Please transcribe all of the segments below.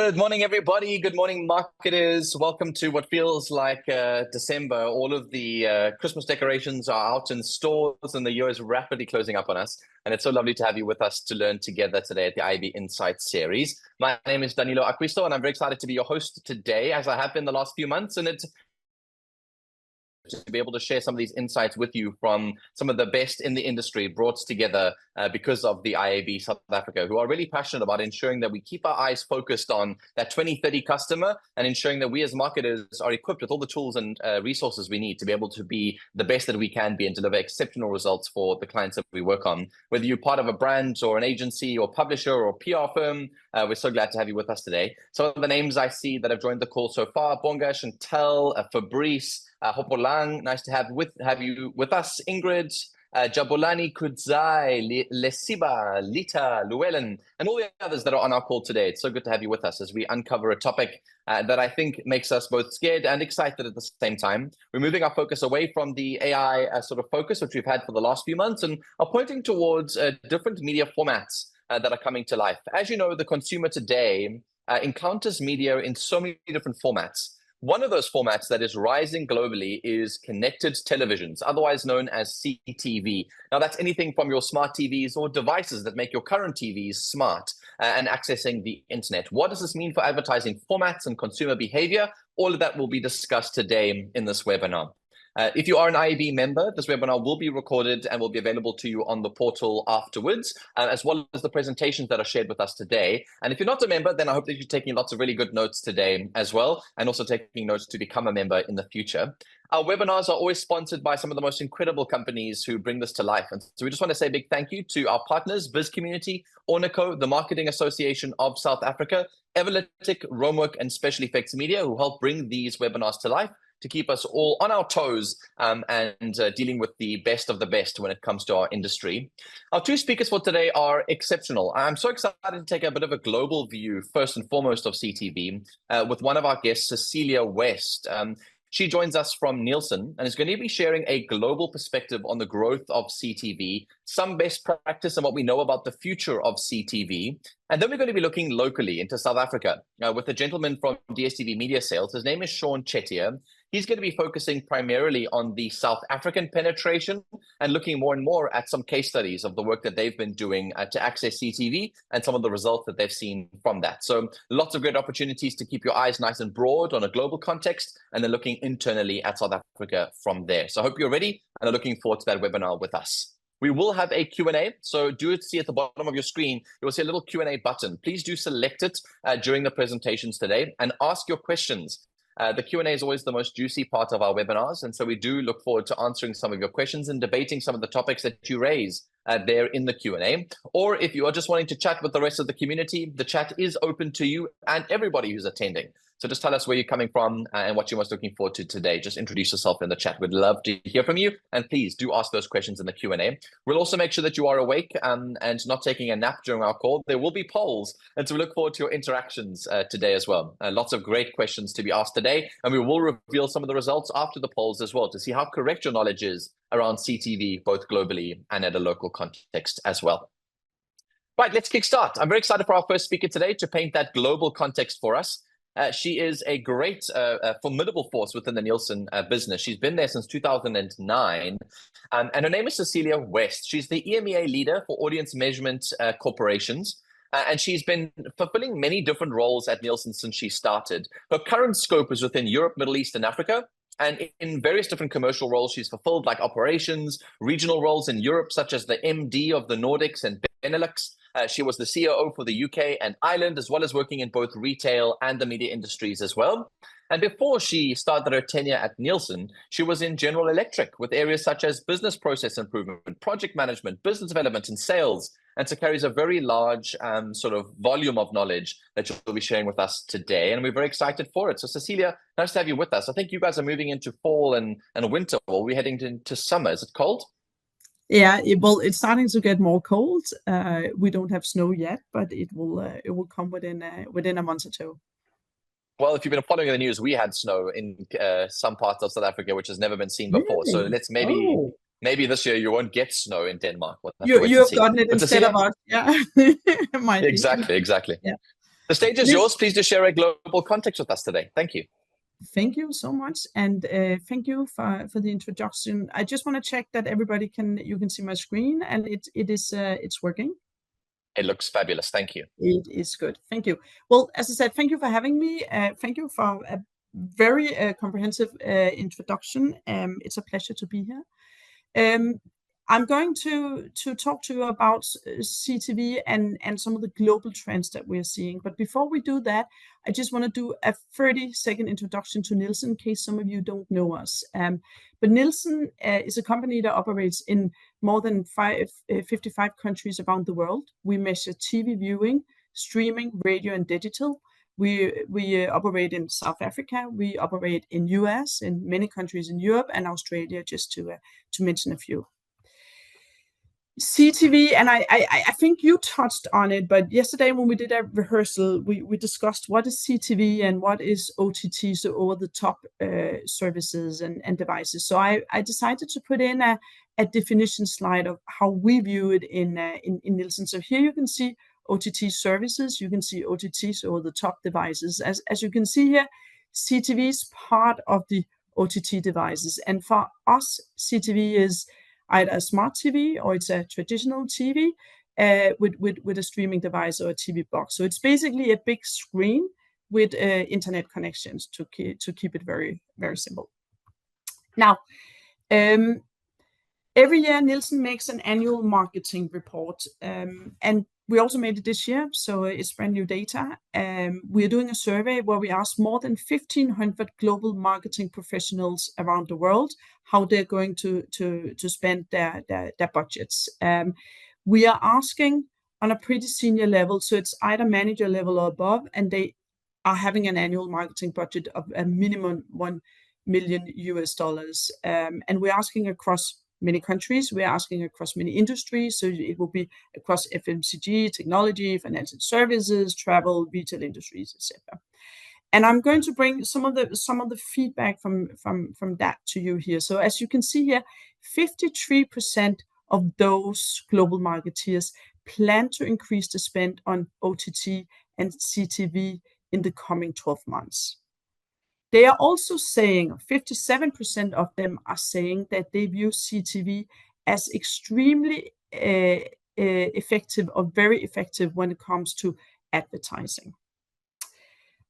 Good morning, everybody. Good morning, marketers. Welcome to what feels like December. All of the Christmas decorations are out in stores and the year is rapidly closing up on us. And it's so lovely to have you with us to learn together today at the IB Insights series. My name is Danilo Acquisto, and I'm very excited to be your host today, as I have been the last few months. And it's to be able to share some of these insights with you from some of the best in the industry brought together because of the IAB South Africa, who are really passionate about ensuring that we keep our eyes focused on that 2030 customer and ensuring that we as marketers are equipped with all the tools and resources we need to be able to be the best that we can be and deliver exceptional results for the clients that we work on. Whether you're part of a brand or an agency or publisher or PR firm, we're so glad to have you with us today. Some of the names I see that have joined the call so far: Bonga, Chantel, Fabrice, Hopolang, nice to have you with us. Ingrid, Jabulani, Kudzai, Lesiba, Lita, Llewellyn, and all the others that are on our call today. It's so good to have you with us as we uncover a topic that I think makes us both scared and excited at the same time. We're moving our focus away from the AI sort of focus, which we've had for the last few months, and are pointing towards different media formats that are coming to life. As you know, the consumer today encounters media in so many different formats. One of those formats that is rising globally is connected televisions, otherwise known as CTV. Now, that's anything from your smart TVs or devices that make your current TVs smart and accessing the internet. What does this mean for advertising formats and consumer behavior? All of that will be discussed today in this webinar. If you are an IAB member, this webinar will be recorded and will be available to you on the portal afterwards, as well as the presentations that are shared with us today. And if you're not a member, then I hope that you're taking lots of really good notes today as well, and also taking notes to become a member in the future. Our webinars are always sponsored by some of the most incredible companies who bring this to life. And so we just want to say a big thank you to our partners, Biz Community, Ornico, the Marketing Association of South Africa, Everlytic, Romework, and Special Effects Media, who help bring these webinars to life to keep us all on our toes and dealing with the best of the best when it comes to our industry. Our two speakers for today are exceptional. I'm so excited to take a bit of a global view, first and foremost, of CTV with one of our guests, Cecilia West. She joins us from Nielsen and is going to be sharing a global perspective on the growth of CTV, some best practice and what we know about the future of CTV. And then we're going to be looking locally into South Africa with a gentleman from DSTV Media Sales. His name is Sean Chettier. He's going to be focusing primarily on the South African penetration and looking more and more at some case studies of the work that they've been doing to access CTV and some of the results that they've seen from that. So lots of great opportunities to keep your eyes nice and broad on a global context and then looking internally at South Africa from there. So I hope you're ready and are looking forward to that webinar with us. We will have a Q&A, so do see at the bottom of your screen, you will see a little Q&A button. Please do select it during the presentations today and ask your questions. The Q&A is always the most juicy part of our webinars, and so we do look forward to answering some of your questions and debating some of the topics that you raise there in the Q&A. Or if you are just wanting to chat with the rest of the community, the chat is open to you and everybody who's attending. So just tell us where you're coming from and what you're most looking forward to today. Just introduce yourself in the chat. We'd love to hear from you. And please do ask those questions in the Q&A. We'll also make sure that you are awake and not taking a nap during our call. There will be polls. And so we look forward to your interactions today as well. Lots of great questions to be asked today. And we will reveal some of the results after the polls as well to see how correct your knowledge is around CTV, both globally and at a local context as well. Right, let's kickstart. I'm very excited for our first speaker today to paint that global context for us. She is a great, formidable force within the Nielsen business. She's been there since 2009, and her name is Cecilia West. She's the EMEA leader for audience measurement corporations, and she's been fulfilling many different roles at Nielsen since she started. Her current scope is within Europe, Middle East, and Africa. And in various different commercial roles, she's fulfilled like operations, regional roles in Europe, such as the MD of the Nordics and Benelux. She was the COO for the UK and Ireland, as well as working in both retail and the media industries as well. And before she started her tenure at Nielsen, she was in General Electric with areas such as business process improvement, project management, business development, and sales. And so carries a very large sort of volume of knowledge that you'll be sharing with us today. And we're very excited for it. So Cecilia, nice to have you with us. I think you guys are moving into fall and winter. Or we're heading into summer. Is it cold? Yeah, it's starting to get more cold. We don't have snow yet, but it will come within a month or two. Well, if you've been following the news, we had snow in some parts of South Africa, which has never been seen before. Really? So let's maybe this year you won't get snow in Denmark. We'll You have gotten it but instead Cecilia, of us, yeah. exactly. Yeah. The stage is yours. Please do share a global context with us today. Thank you. Thank you so much, and thank you for the introduction. I just want to check that everybody you can see my screen, and it's working. It looks fabulous. Thank you. It is good. Thank you. Well, as I said, thank you for having me. Thank you for a very comprehensive introduction. It's a pleasure to be here. I'm going to talk to you about CTV and some of the global trends that we're seeing. But before we do that, I just want to do a 30-second introduction to Nielsen in case some of you don't know us. But Nielsen is a company that operates in more than 55 countries around the world. We measure TV viewing, streaming, radio, and digital. We operate in South Africa. We operate in US, in many countries in Europe and Australia, just to mention a few. CTV, and I think you touched on it, but yesterday when we did a rehearsal, we discussed what is CTV and what is OTT, so over-the-top services and devices. So I decided to put in a definition slide of how we view it in Nielsen. So here you can see OTT services, you can see OTTs, over-the-top devices. As you can see here, CTV is part of the OTT devices, and for us, CTV is either a smart TV or it's a traditional TV with a streaming device or a TV box. So it's basically a big screen with internet connections to keep it very, very simple. Now, every year Nielsen makes an annual marketing report, and we also made it this year, so it's brand new data. We are doing a survey where we asked more than 1,500 global marketing professionals around the world how they're going to spend their budgets. We are asking on a pretty senior level, so it's either manager level or above, and they are having an annual marketing budget of a minimum $1 million US. And we're asking across many countries, we're asking across many industries, so it will be across FMCG, technology, financial services, travel, retail industries, etc. And I'm going to bring some of the feedback from that to you here. So as you can see here, 53% of those global marketeers plan to increase the spend on OTT and CTV in the coming 12 months. They are also saying, 57% of them are saying that they view CTV as extremely effective or very effective when it comes to advertising.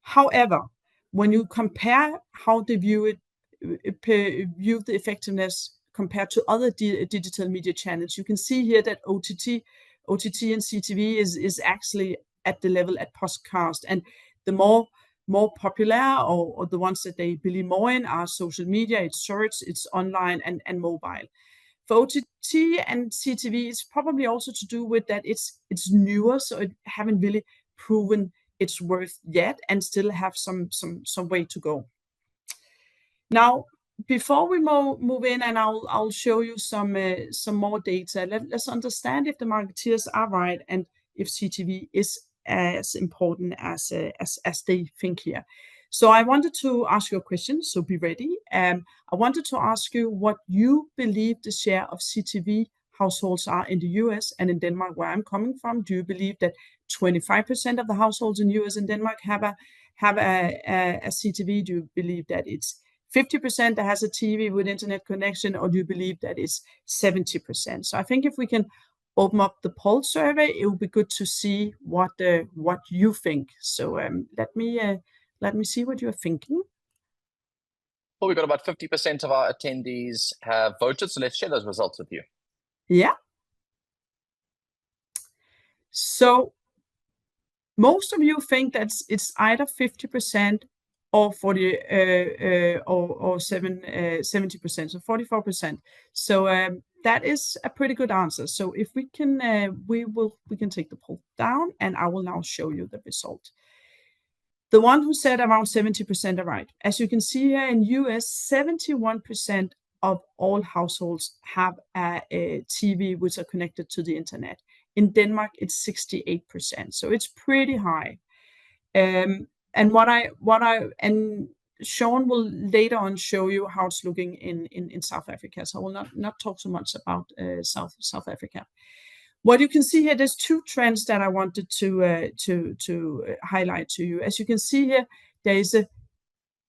However, when you compare how they view the effectiveness compared to other digital media channels, you can see here that OTT and CTV is actually at the level at podcast, and the more popular or the ones that they believe more in are social media, it's search, it's online and mobile. For OTT and CTV, it's probably also to do with that it's newer, so it haven't really proven its worth yet and still have some way to go. Now, before we move in, and I'll show you some more data, let's understand if the marketeers are right and if CTV is as important as they think here. So I wanted to ask you a question, so be ready. I wanted to ask you what you believe the share of CTV households are in the US and in Denmark, where I'm coming from. Do you believe that 25% of the households in US and Denmark have a CTV? Do you believe that it's 50% that has a TV with internet connection, or do you believe that it's 70%? So I think if we can open up the poll survey, it will be good to see what you think. So let me see what you're thinking. Well, we've got about 50% of our attendees have voted, so let's share those results with you. Yeah. So most of you think that it's either 50% or 70%, so 44%. So that is a pretty good answer. So if we can, we can take the poll down, and I will now show you the result. The one who said around 70% are right. As you can see here in US, 71% of all households have a TV which are connected to the internet. In Denmark, it's 68%, so it's pretty high. And Sean will later on show you how it's looking in South Africa. So I will not talk so much about South Africa. What you can see here, there's two trends that I wanted to highlight to you. As you can see here, there is a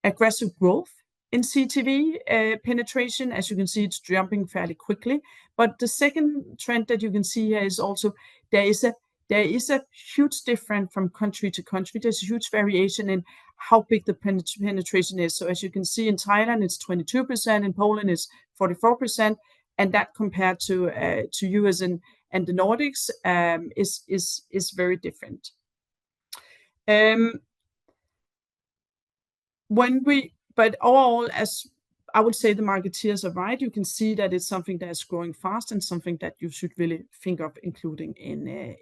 aggressive growth in CTV penetration. As you can see, it's jumping fairly quickly. But the second trend that you can see here is also there is a huge difference from country to country. There's a huge variation in how big the penetration is. So as you can see, in Thailand, it's 22%. In Poland, it's 44%. And that compared to US and the Nordics is very different. But overall, as I would say, the marketeers are right. You can see that it's something that is growing fast and something that you should really think of including in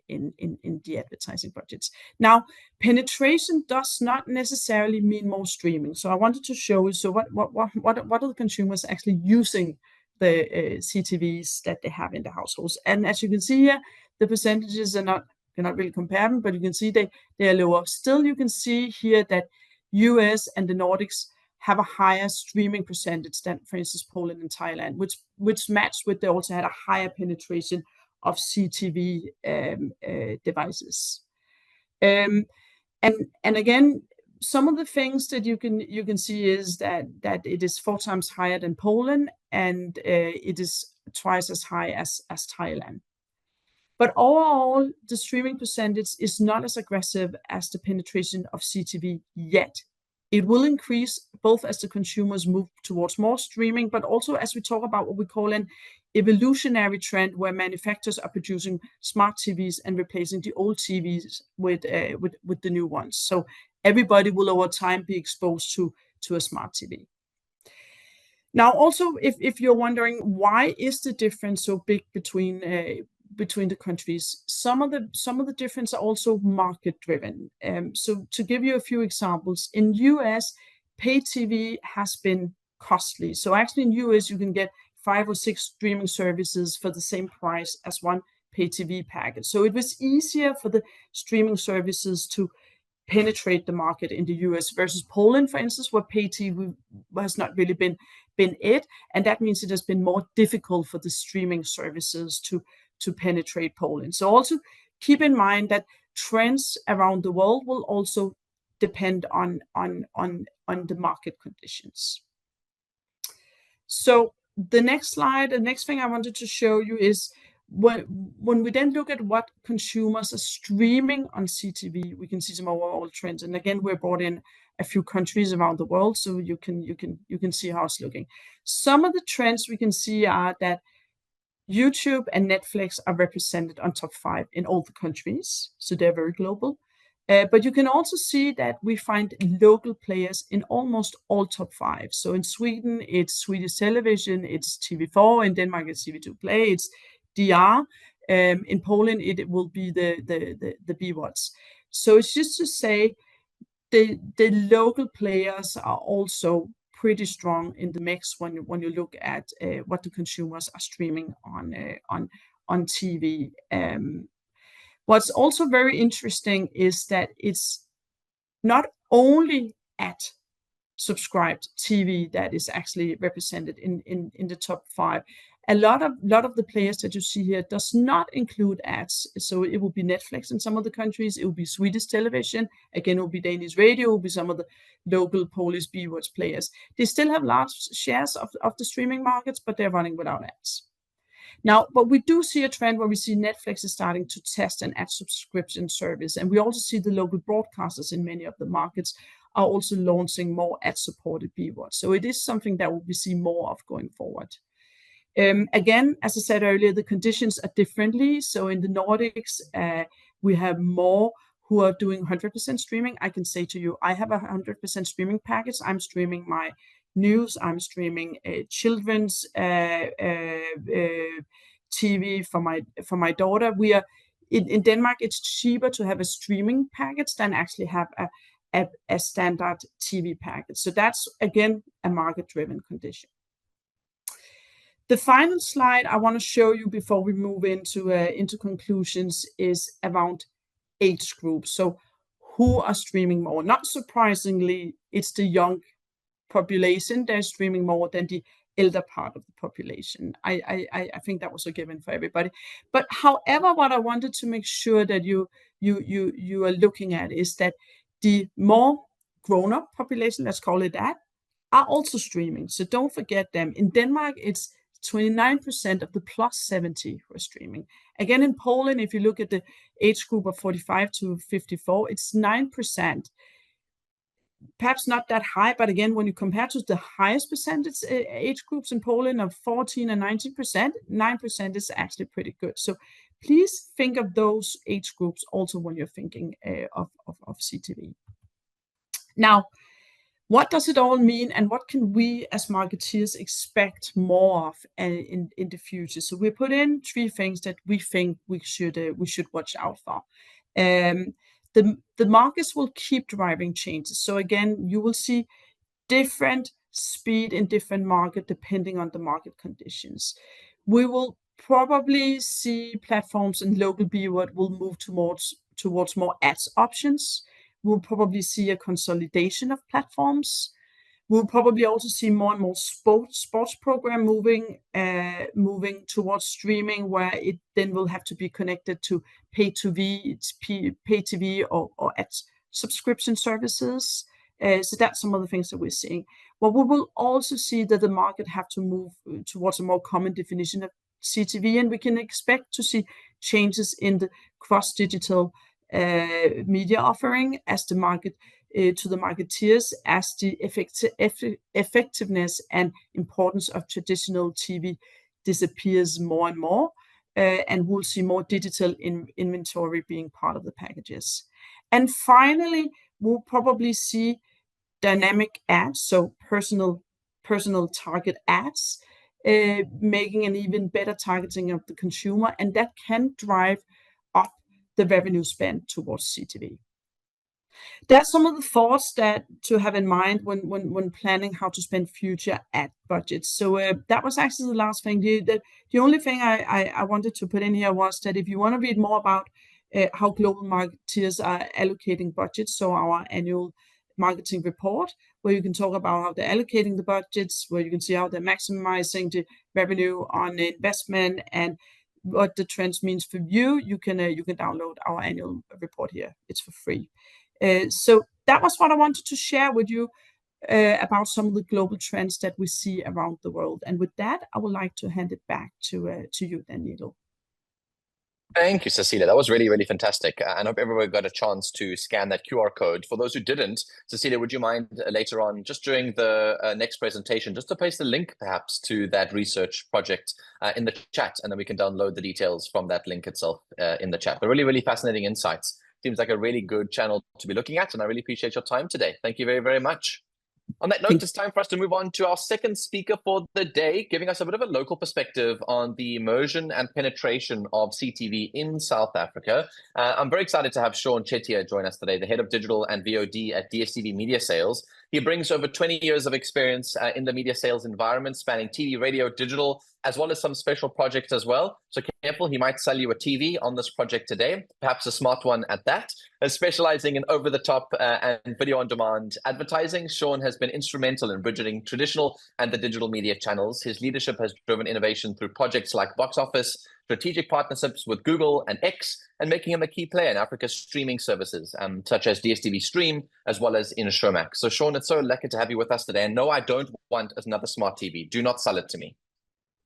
the advertising budgets. Now, penetration does not necessarily mean more streaming. So I wanted to show you. So what are the consumers actually using the CTVs that they have in the households? And as you can see here, the percentages are not. You're not really compare them, but you can see they are lower. Still, you can see here that US and the Nordics have a higher streaming percentage than, for instance, Poland and Thailand, which matched with they also had a higher penetration of CTV devices. And again, some of the things that you can see is that it is 4 times higher than Poland, and it is twice as high as Thailand. But overall, the streaming percentage is not as aggressive as the penetration of CTV yet. It will increase both as the consumers move towards more streaming, but also as we talk about what we call an evolutionary trend, where manufacturers are producing smart TVs and replacing the old TVs with the new ones. So everybody will over time be exposed to a smart TV. Now, also, if you're wondering why is the difference so big between the countries, some of the difference are also market driven. So to give you a few examples, in US, pay TV has been costly. So actually in US, you can get 5 or 6 streaming services for the same price as one pay TV package. So it was easier for the streaming services to penetrate the market in the US versus Poland, for instance, where pay TV has not really been it. And that means it has been more difficult for the streaming services to penetrate Poland. So also keep in mind that trends around the world will also depend on the market conditions. So the next slide, the next thing I wanted to show you is when we then look at what consumers are streaming on CTV, we can see some overall trends. And again, we brought in a few countries around the world, so you can see how it's looking. Some of the trends we can see are that YouTube and Netflix are represented on top 5 in all the countries, so they're very global. But you can also see that we find local players in almost all top 5. So in Sweden, it's Swedish Television, it's TV4. In Denmark, it's TV2 Play, it's DR. In Poland, it will be the BWatch. So it's just to say the local players are also pretty strong in the mix when you look at what the consumers are streaming on TV. What's also very interesting is that it's not only at subscribed TV that is actually represented in the top 5. A lot of the players that you see here does not include ads. So it will be Netflix in some of the countries. It will be Swedish Television. Again, it will be Danish radio. It will be some of the local Polish BWatch players. They still have large shares of the streaming markets, but they're running without ads. Now, but we do see a trend where we see Netflix is starting to test an ad subscription service. And we also see the local broadcasters in many of the markets are also launching more ad-supported BWatch. So it is something that we see more of going forward. Again, as I said earlier, the conditions are differently. So in the Nordics, we have more who are doing 100% streaming. I can say to you, I have a 100% streaming package. I'm streaming my news. I'm streaming children's TV for my daughter. We are in Denmark. It's cheaper to have a streaming package than actually have a standard TV package. So that's again a market-driven condition. The final slide I want to show you before we move into conclusions is around age groups. So who are streaming more? Not surprisingly, it's the young population. They're streaming more than the elder part of the population. I think that was a given for everybody. But however, what I wanted to make sure that you are looking at is that the more grown-up population, let's call it that, are also streaming. So don't forget them. In Denmark, it's 29% of the plus 70 who are streaming. Again, in Poland, if you look at the age group of 45 to 54, it's 9%. Perhaps not that high, but again, when you compare to the highest percentage age groups in Poland of 14 and 19%, 9% is actually pretty good. So please think of those age groups also when you're thinking of CTV. Now, what does it all mean, and what can we as marketeers expect more of in the future? So we put in 3 things that we think we should watch out for. The markets will keep driving changes. So again, you will see different speed in different market depending on the market conditions. We will probably see platforms and local BWord will move towards more ads options. We'll probably see a consolidation of platforms. We'll probably also see more and more sports program moving towards streaming, where it then will have to be connected to pay TV or ad subscription services. So that's some of the things that we're seeing. But we will also see that the market have to move towards a more common definition of CTV, and we can expect to see changes in the cross-digital media offering as the market to the marketeers, as the effectiveness and importance of traditional TV disappears more and more, and we'll see more digital inventory being part of the packages. And finally, we'll probably see dynamic ads, so personal target ads, making an even better targeting of the consumer, and that can drive up the revenue spent towards CTV. That's some of the thoughts that to have in mind when planning how to spend future ad budgets. So that was actually the last thing. The only thing I wanted to put in here was that if you want to read more about how global marketeers are allocating budgets, so our annual marketing report, where you can talk about how they're allocating the budgets, where you can see how they're maximizing the revenue on the investment and what the trends means for you, you can download our annual report here. It's for free. So that was what I wanted to share with you about some of the global trends that we see around the world. And with that, I would like to hand it back to you, Daniel. Thank you, Cecilia. That was really, really fantastic. I hope everyone got a chance to scan that QR code. For those who didn't, Cecilia, would you mind later on, just during the next presentation, just to paste the link perhaps to that research project in the chat, and then we can download the details from that link itself in the chat. But really, really fascinating insights. Seems like a really good channel to be looking at, and I really appreciate your time today. Thank you very, very much. On that note, it's time for us to move on to our second speaker for the day, giving us a bit of a local perspective on the immersion and penetration of CTV in South Africa. I'm very excited to have Sean Chettier join us today, the head of digital and VOD at DSTV Media Sales. He brings over 20 years of experience in the media sales environment, spanning TV, radio, digital, as well as some special projects as well. So careful, he might sell you a TV on this project today, perhaps a smart one at that. Specializing in over-the-top and video-on-demand advertising, Sean has been instrumental in bridging traditional and the digital media channels. His leadership has driven innovation through projects like Box Office, strategic partnerships with Google and X, and making him a key player in Africa's streaming services, such as DSTV Stream, as well as in Showmax. So Sean, it's so lucky to have you with us today. And no, I don't want another smart TV. Do not sell it to me.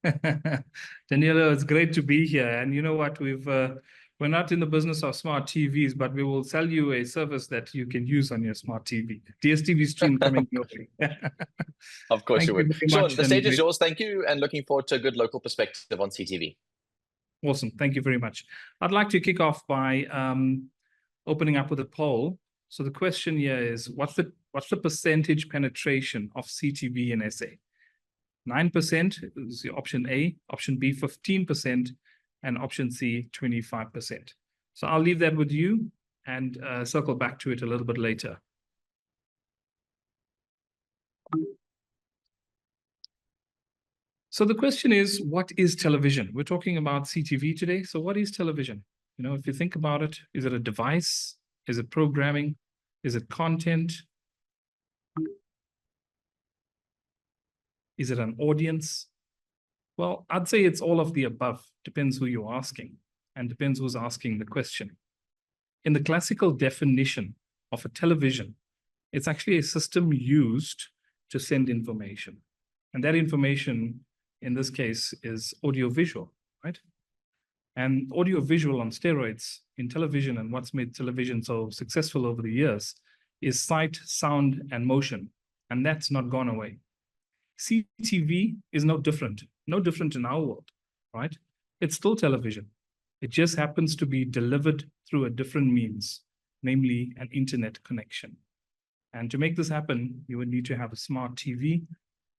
Daniela, it's great to be here. And you know what? We're not in the business of smart TVs, but we will sell you a service that you can use on your smart TV. DSTV Stream coming your way. Of course you would. Sean, much, the stage is yours. Thank you. And looking forward to a good local perspective on CTV. Awesome. Thank you very much. I'd like to kick off by opening up with a poll. So the question here is, what's the percentage penetration of CTV in SA? 9% is option A, option B 15%, and option C 25%. So I'll leave that with you and circle back to it a little bit later. So the question is, what is television? We're talking about CTV today. So what is television? You know, if you think about it, is it a device? Is it programming? Is it content? Is it an audience? Well, I'd say it's all of the above. Depends who you're asking and depends who's asking the question. In the classical definition of a television, it's actually a system used to send information. And that information, in this case, is audiovisual, right? And audiovisual on steroids in television, and what's made television so successful over the years, is sight, sound, and motion. And that's not gone away. CTV is no different in our world, right? It's still television. It just happens to be delivered through a different means, namely an internet connection. And to make this happen, you would need to have a smart TV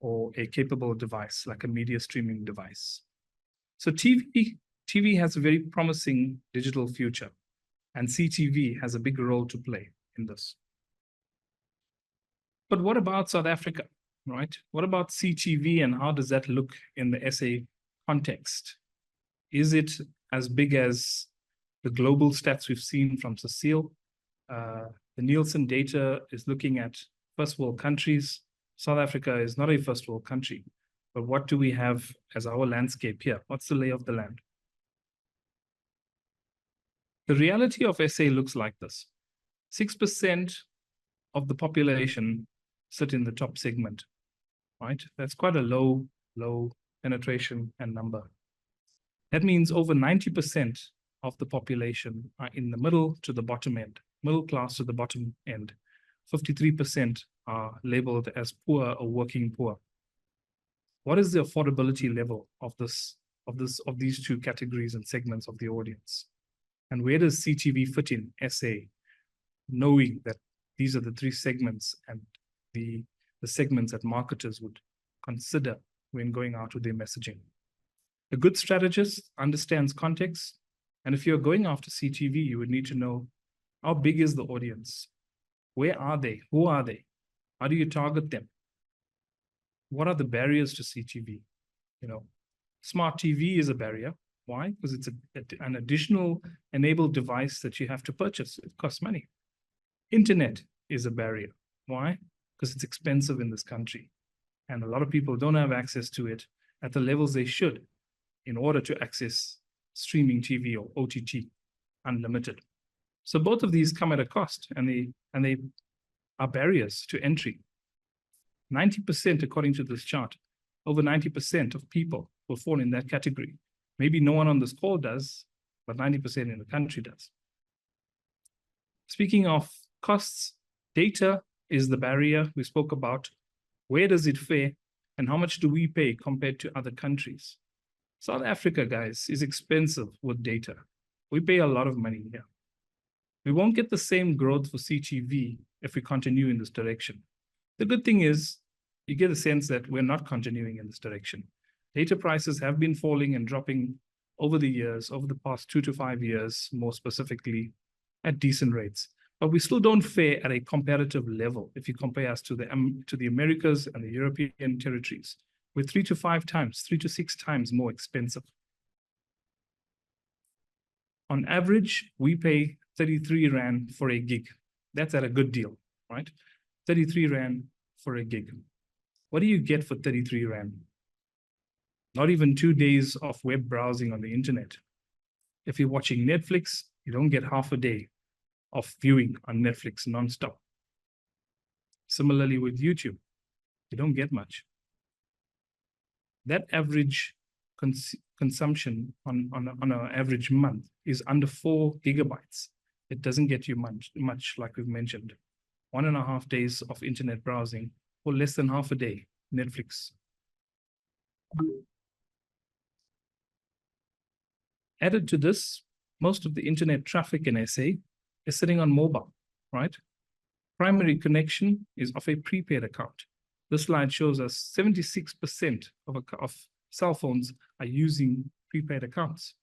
or a capable device like a media streaming device. So TV has a very promising digital future, and CTV has a big role to play in this. But what about South Africa, right? What about CTV, and how does that look in the SA context? Is it as big as the global stats we've seen from Cecile? The Nielsen data is looking at first world countries. South Africa is not a first world country, but what do we have as our landscape here? What's the lay of the land? The reality of SA looks like this. 6% of the population sit in the top segment, right? That's quite a low penetration and number. That means over 90% of the population are in the middle to the bottom end, middle class to the bottom end. 53% are labeled as poor or working poor. What is the affordability level of these two categories and segments of the audience? And where does CTV fit in SA, knowing that these are the three segments and the segments that marketers would consider when going out with their messaging? A good strategist understands context. And if you're going after CTV, you would need to know, how big is the audience? Where are they? Who are they? How do you target them? What are the barriers to CTV? Smart TV is a barrier. Why? Because it's an additional enabled device that you have to purchase. It costs money. Internet is a barrier. Why? Because it's expensive in this country. And a lot of people don't have access to it at the levels they should in order to access streaming TV or OTT unlimited. So both of these come at a cost, and they are barriers to entry. 90%, according to this chart, over 90% of people will fall in that category. Maybe no one on this call does, but 90% in the country does. Speaking of costs, data is the barrier we spoke about. Where does it fare, and how much do we pay compared to other countries? South Africa, guys, is expensive with data. We pay a lot of money here. We won't get the same growth for CTV if we continue in this direction. The good thing is, you get a sense that we're not continuing in this direction. Data prices have been falling and dropping over the years, over the past 2 to 5 years, more specifically, at decent rates. But we still don't fare at a comparative level if you compare us to the Americas and the European territories. We're 3 to 5 times, 3 to 6 times more expensive. On average, we pay 33 Rand for a gig. That's at a good deal, right? 33 Rand for a gig. What do you get for 33 Rand? Not even 2 days of web browsing on the internet. If you're watching Netflix, you don't get half a day of viewing on Netflix nonstop. Similarly with YouTube, you don't get much. That average consumption on an average month is under 4 gigabytes. It doesn't get you much like we've mentioned. 1.5 days of internet browsing for less than half a day, Netflix. Added to this, most of the internet traffic in SA is sitting on mobile, right? Primary connection is of a prepaid account. This slide shows us 76% of cell phones are using prepaid accounts.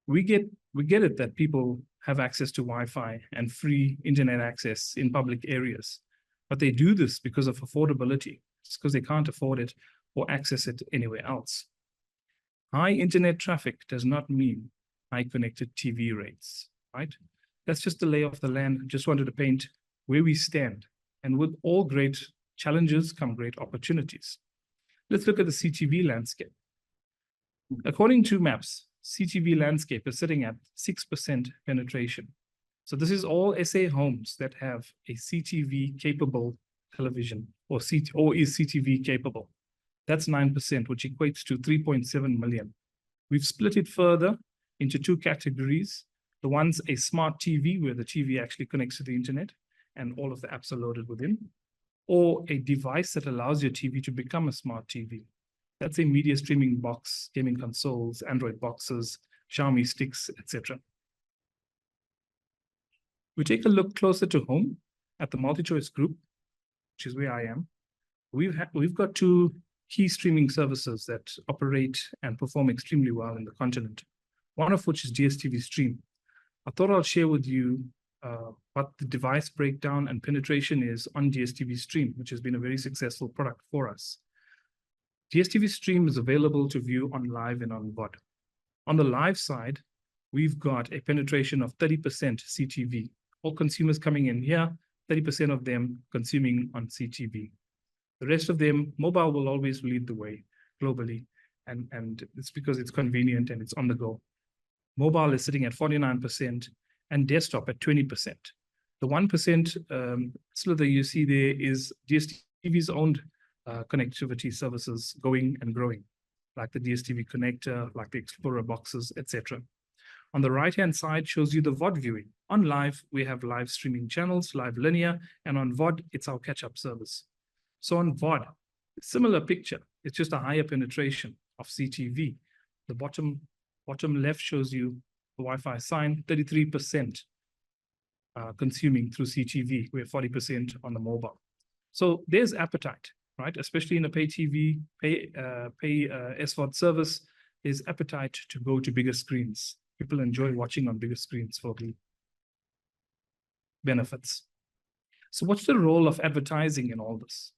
We get it that people have access to Wi-Fi and free internet access in public areas, but they do this because of affordability. It's because they can't afford it or access it anywhere else. High internet traffic does not mean high connected TV rates, right? That's just the lay of the land. Just wanted to paint where we stand. And with all great challenges come great opportunities. Let's look at the CTV landscape. According to Maps, CTV landscape is sitting at 6% penetration. So this is all SA homes that have a CTV capable television or is CTV capable. That's 9%, which equates to 3.7 million. We've split it further into two categories. The one's a smart TV, where the TV actually connects to the internet and all of the apps are loaded within, or a device that allows your TV to become a smart TV. That's a media streaming box, gaming consoles, Android boxes, Xiaomi sticks, etc. We take a look closer to home at the multi-choice group, which is where I am. We've got two key streaming services that operate and perform extremely well in the continent, one of which is DSTV Stream. I thought I'll share with you what the device breakdown and penetration is on DSTV Stream, which has been a very successful product for us. DSTV Stream is available to view on live and on VOD. On the live side, we've got a penetration of 30% CTV. All consumers coming in here, 30% of them consuming on CTV. The rest of them, mobile will always lead the way globally, and it's because it's convenient and it's on the go. Mobile is sitting at 49% and desktop at 20%. The 1% slither you see there is DSTV's owned connectivity services going and growing, like the DSTV connector, like the Explorer boxes, etc. On the right-hand side shows you the VOD viewing. On live, we have live streaming channels, live linear, and on VOD, it's our catch-up service. So on VOD, similar picture, it's just a higher penetration of CTV. The bottom left shows you the Wi-Fi sign, 33% consuming through CTV, we're 40% on the mobile. So there's appetite, right? Especially in a pay TV, SVOD service, there's appetite to go to bigger screens. People enjoy watching on bigger screens for the benefits. So what's the role of advertising in all this?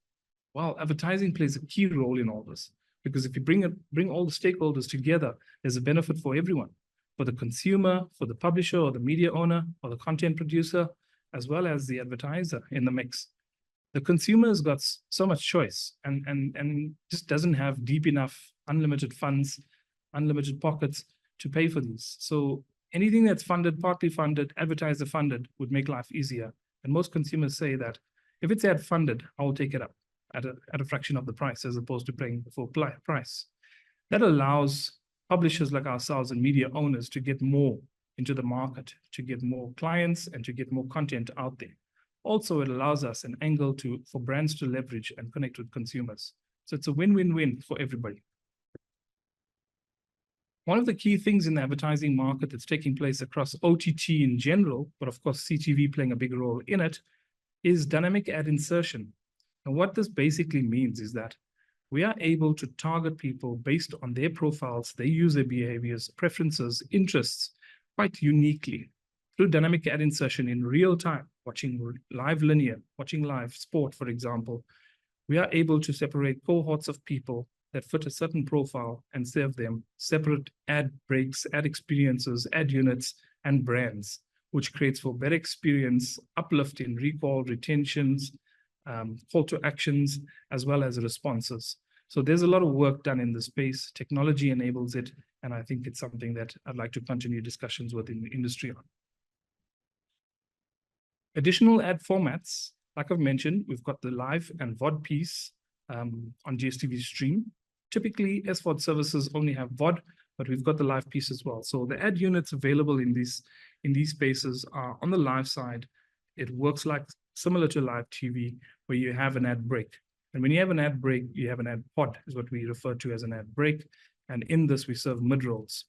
Well, advertising plays a key role in all this, because if you bring all the stakeholders together, there's a benefit for everyone, for the consumer, for the publisher or the media owner or the content producer, as well as the advertiser in the mix. The consumer has got so much choice and just doesn't have deep enough unlimited funds, unlimited pockets to pay for these. So anything that's funded, partly funded, advertiser funded would make life easier. And most consumers say that if it's ad funded, I'll take it up at a fraction of the price as opposed to paying the full price. That allows publishers like ourselves and media owners to get more into the market, to get more clients and to get more content out there. Also, it allows us an angle for brands to leverage and connect with consumers. So it's a win-win-win for everybody. One of the key things in the advertising market that's taking place across OTT in general, but of course CTV playing a big role in it, is dynamic ad insertion. And what this basically means is that we are able to target people based on their profiles, their user behaviors, preferences, interests, quite uniquely through dynamic ad insertion in real time, watching live linear, watching live sport, for example. We are able to separate cohorts of people that fit a certain profile and serve them separate ad breaks, ad experiences, ad units, and brands, which creates for better experience, uplift in recall, retentions, call to actions, as well as responses. So there's a lot of work done in this space. Technology enables it, and I think it's something that I'd like to continue discussions within the industry on. Additional ad formats, like I've mentioned, we've got the live and VOD piece on DSTV Stream. Typically, SVOD services only have VOD, but we've got the live piece as well. So the ad units available in these spaces are on the live side. It works like similar to live TV, where you have an ad break. And when you have an ad break, you have an ad pod, is what we refer to as an ad break. And in this, we serve mid-rolls.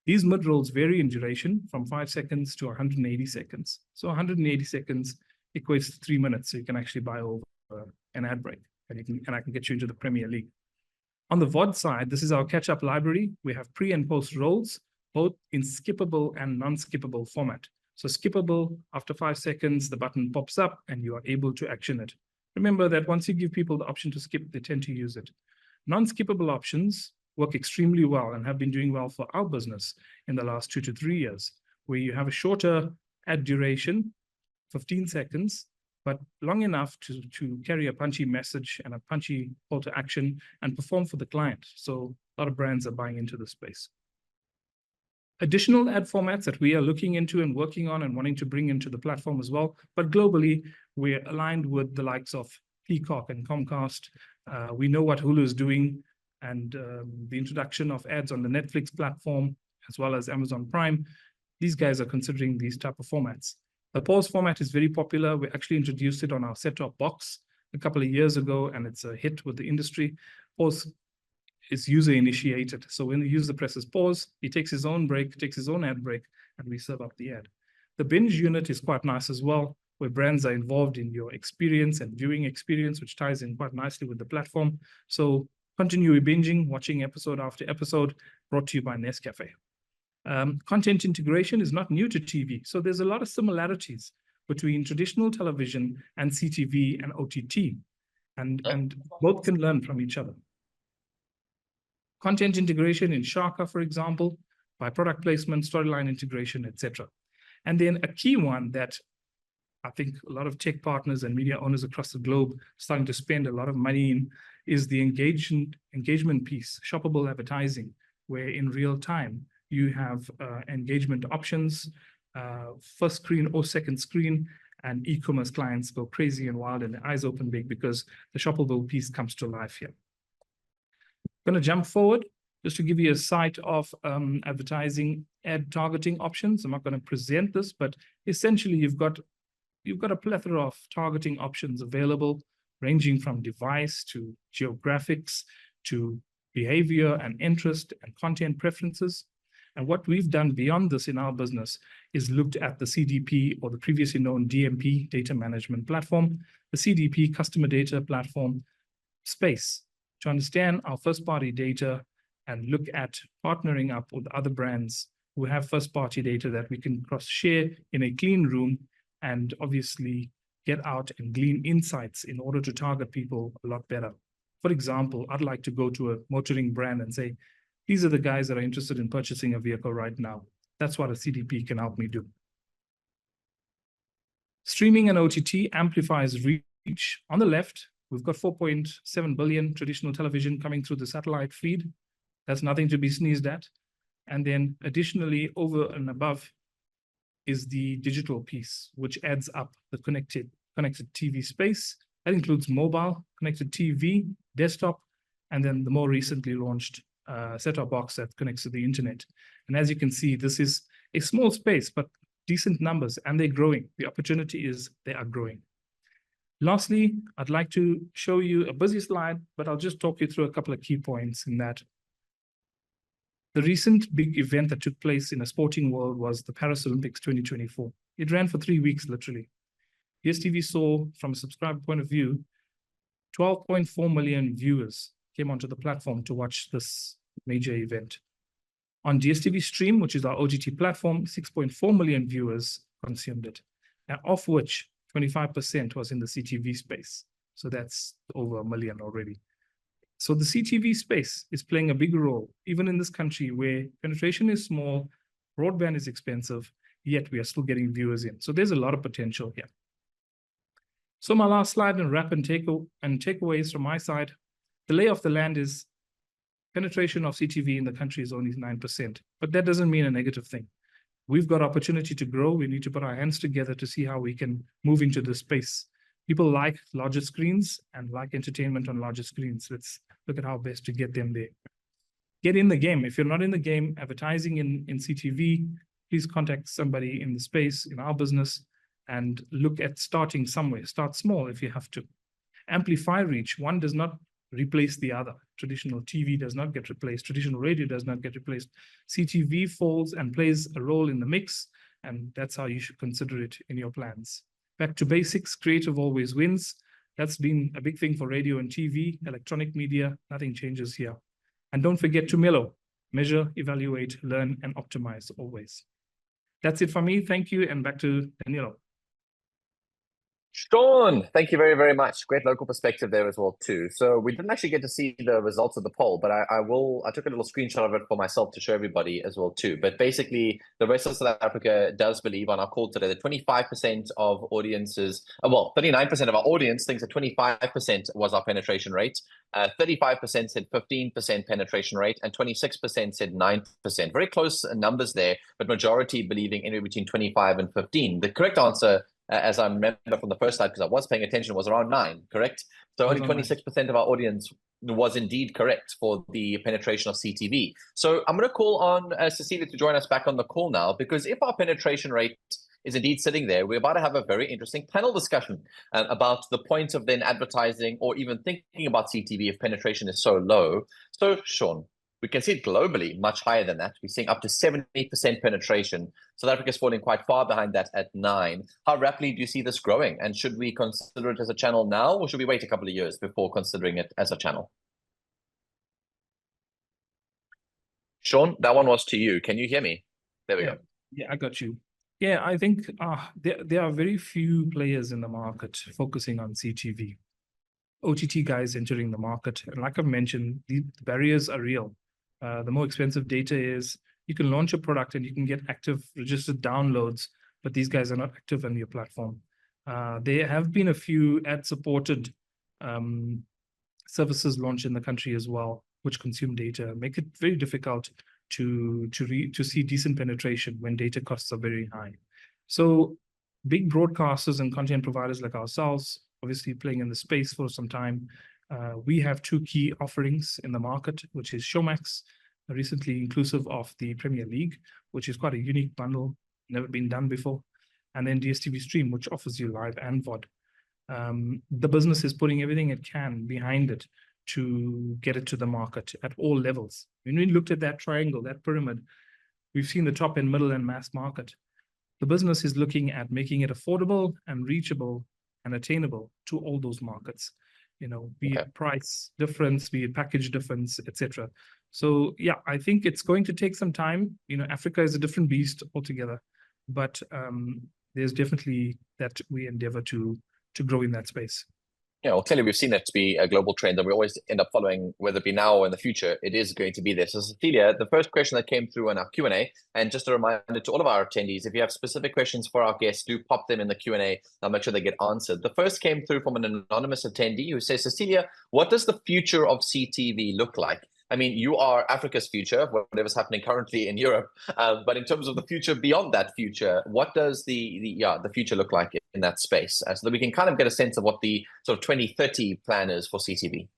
These mid-rolls vary in duration from 5 seconds to 180 seconds. So 180 seconds equates to 3 minutes. So you can actually buy over an ad break, and I can get you into the Premier League. On the VOD side, this is our catch-up library. We have pre and post rolls, both in skippable and non-skippable format. So skippable, after 5 seconds, the button pops up and you are able to action it. Remember that once you give people the option to skip, they tend to use it. Non-skippable options work extremely well and have been doing well for our business in the last 2 to 3 years, where you have a shorter ad duration, 15 seconds, but long enough to carry a punchy message and a punchy call to action and perform for the client. So a lot of brands are buying into the space. Additional ad formats that we are looking into and working on and wanting to bring into the platform as well. But globally, we're aligned with the likes of Peacock and Comcast. We know what Hulu is doing, and the introduction of ads on the Netflix platform, as well as Amazon Prime. These guys are considering these type of formats. The pause format is very popular. We actually introduced it on our set-top box a couple of years ago, and it's a hit with the industry. Pause is user-initiated. So when the user presses pause, he takes his own break, takes his own ad break, and we serve up the ad. The binge unit is quite nice as well, where brands are involved in your experience and viewing experience, which ties in quite nicely with the platform. So continue binging, watching episode after episode, brought to you by Nescafe. Content integration is not new to TV. So there's a lot of similarities between traditional television and CTV and OTT, and both can learn from each other. Content integration in Shaka, for example, by product placement, storyline integration, etc. And then a key one that I think a lot of tech partners and media owners across the globe are starting to spend a lot of money in is the engagement piece, shoppable advertising, where in real time you have engagement options, first screen or second screen, and e-commerce clients go crazy and wild and their eyes open big because the shoppable piece comes to life here. I'm going to jump forward just to give you a sight of advertising ad targeting options. I'm not going to present this, but essentially you've got a plethora of targeting options available, ranging from device to geographics to behavior and interest and content preferences. And what we've done beyond this in our business is looked at the CDP, or the previously known DMP, data management platform, the CDP customer data platform space, to understand our first-party data and look at partnering up with other brands who have first-party data that we can cross-share in a clean room and obviously get out and glean insights in order to target people a lot better. For example, I'd like to go to a motoring brand and say, these are the guys that are interested in purchasing a vehicle right now. That's what a CDP can help me do. Streaming and OTT amplifies reach. On the left, we've got 4.7 billion traditional television coming through the satellite feed. That's nothing to be sneezed at. And then additionally, over and above is the digital piece, which adds up the connected TV space. That includes mobile, connected TV, desktop, and then the more recently launched set-top box that connects to the internet. And as you can see, this is a small space, but decent numbers, and they're growing. The opportunity is they are growing. Lastly, I'd like to show you a busy slide, but I'll just talk you through a couple of key points in that. The recent big event that took place in a sporting world was the Paris Olympics 2024. It ran for 3 weeks, literally. DSTV saw, from a subscriber point of view, 12.4 million viewers came onto the platform to watch this major event. On DSTV Stream, which is our OTT platform, 6.4 million viewers consumed it, and of which 25% was in the CTV space. So that's over 1 million already. So the CTV space is playing a big role, even in this country where penetration is small, broadband is expensive, yet we are still getting viewers in. So there's a lot of potential here. So my last slide and wrap and takeaways from my side. The lay of the land is penetration of CTV in the country is only 9%, but that doesn't mean a negative thing. We've got opportunity to grow. We need to put our hands together to see how we can move into this space. People like larger screens and like entertainment on larger screens. Let's look at how best to get them there. Get in the game. If you're not in the game, advertising in CTV, please contact somebody in the space, in our business, and look at starting somewhere. Start small if you have to. Amplify reach. One does not replace the other. Traditional TV does not get replaced. Traditional radio does not get replaced. CTV falls and plays a role in the mix, and that's how you should consider it in your plans. Back to basics, creative always wins. That's been a big thing for radio and TV, electronic media, nothing changes here. And don't forget to mellow, measure, evaluate, learn, and optimize always. That's it for me. Thank you, and back to Danilo. Sean, thank you very, very much. Great local perspective there as well too. So we didn't actually get to see the results of the poll, but I took a little screenshot of it for myself to show everybody as well too. But basically, the rest of South Africa does believe on our call today that 25% of audiences, 39% of our audience thinks that 25% was our penetration rate. 35% said 15% penetration rate, and 26% said 9%. Very close numbers there, but majority believing anywhere between 25 and 15. The correct answer, as I remember from the first slide, because I was paying attention, was around 9, correct? So only 26% of our audience was indeed correct for the penetration of CTV. So I'm going to call on Cecilia to join us back on the call now, because if our penetration rate is indeed sitting there, we're about to have a very interesting panel discussion about the point of then advertising or even thinking about CTV if penetration is so low. So Sean, we can see it globally much higher than that. We're seeing up to 70% penetration. South Africa is falling quite far behind that at 9. How rapidly do you see this growing? And should we consider it as a channel now, or should we wait a couple of years before considering it as a channel? Sean, that one was to you. Can you hear me? There we go. Yeah, I got you. Yeah, I think there are very few players in the market focusing on CTV. OTT guys entering the market. And like I've mentioned, the barriers are real. The more expensive data is, you can launch a product and you can get active registered downloads, but these guys are not active on your platform. There have been a few ad-supported services launched in the country as well, which consume data, make it very difficult to see decent penetration when data costs are very high. So big broadcasters and content providers like ourselves, obviously playing in the space for some time, we have 2 key offerings in the market, which is Showmax, recently inclusive of the Premier League, which is quite a unique bundle, never been done before, and then DStv Stream, which offers you live and VOD. The business is putting everything it can behind it to get it to the market at all levels. When we looked at that triangle, that pyramid, we've seen the top and middle and mass market. The business is looking at making it affordable and reachable and attainable to all those markets, be it price difference, be it package difference, etc. So yeah, I think it's going to take some time. Africa is a different beast altogether, but there's definitely that we endeavor to grow in that space. Yeah, well, clearly we've seen it to be a global trend, and we always end up following, whether it be now or in the future, it is going to be there. So Cecilia, the first question that came through in our Q&A, and just a reminder to all of our attendees, if you have specific questions for our guests, do pop them in the Q&A. I'll make sure they get answered. The first came through from an anonymous attendee who says, Cecilia, what does the future of CTV look like? I mean, you are Africa's future, whatever's happening currently in Europe. But in terms of the future beyond that future, what does the future look like in that space? So that we can kind of get a sense of what the sort of 2030 plan is for CTV.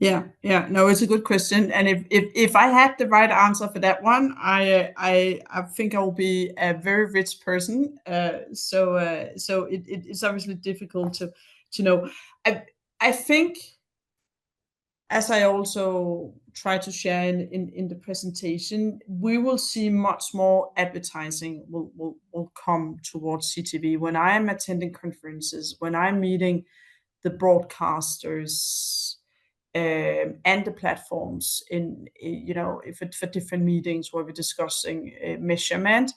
Yeah. No, it's a good question. And if I had the right answer for that one, I think I will be a very rich person. So it's obviously difficult to know. I think, as I also try to share in the presentation, we will see much more advertising will come towards CTV. When I am attending conferences, when I'm meeting the broadcasters and the platforms for different meetings where we're discussing measurement,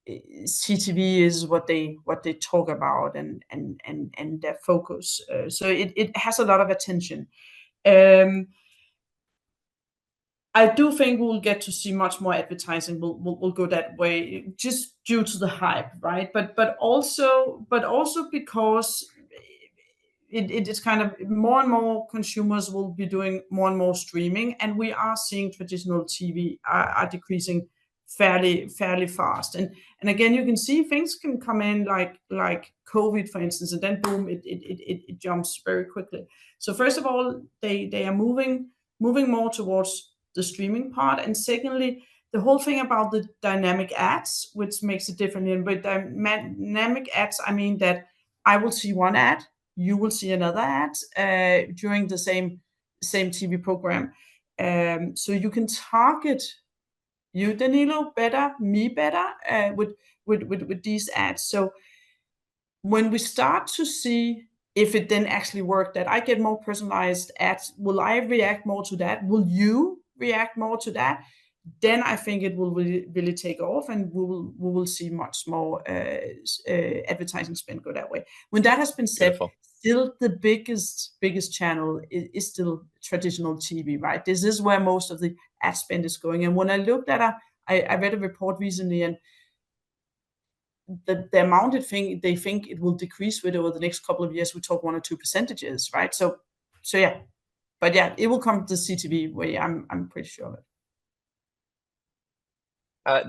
CTV is what they talk about and their focus. So it has a lot of attention. I do think we'll get to see much more advertising. We'll go that way just due to the hype, right? But also because it's kind of more and more consumers will be doing more and more streaming, and we are seeing traditional TV are decreasing fairly fast. And again, you can see things can come in like COVID, for instance, and then boom, it jumps very quickly. So first of all, they are moving more towards the streaming part, and secondly, the whole thing about the dynamic ads, which makes it different. And with dynamic ads, I mean that I will see one ad, you will see another ad during the same TV program. So you can target you, Danilo, better, me better with these ads. So when we start to see if it then actually worked, that I get more personalized ads, will I react more to that? Will you react more to that? then I think it will really take off, and we will see much more advertising spend go that way. When that has been said, Beautiful. still the biggest channel is still traditional TV, right? This is where most of the ad spend is going. And when I looked at I read a report recently, and the amount they think it will decrease with over the next couple of years, we talk 1 or 2%, right? So yeah, but yeah, it will come to CTV way. I'm pretty sure of it.